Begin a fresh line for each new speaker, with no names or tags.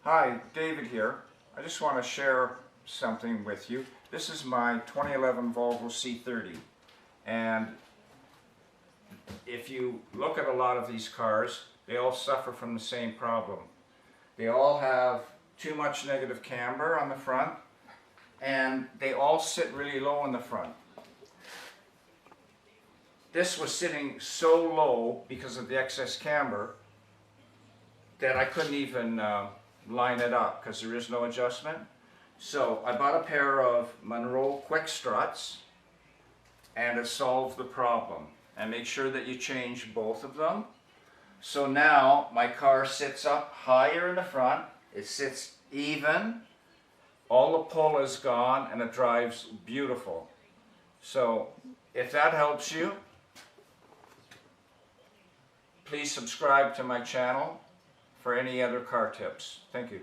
Hi, David here. I just want to share something with you. This is my 2011 Volvo C30, and if you look at a lot of these cars, they all suffer from the same problem. They all have too much negative camber on the front, and they all sit really low in the front. This was sitting so low because of the excess camber that I couldn't even line it up because there is no adjustment. So I bought a pair of Monroe quick struts, and it solved the problem. And make sure that you change both of them. So now my car sits up higher in the front, it sits even, all the pull is gone, and it drives beautiful. So if that helps you, please subscribe to my channel for any other car tips. Thank you.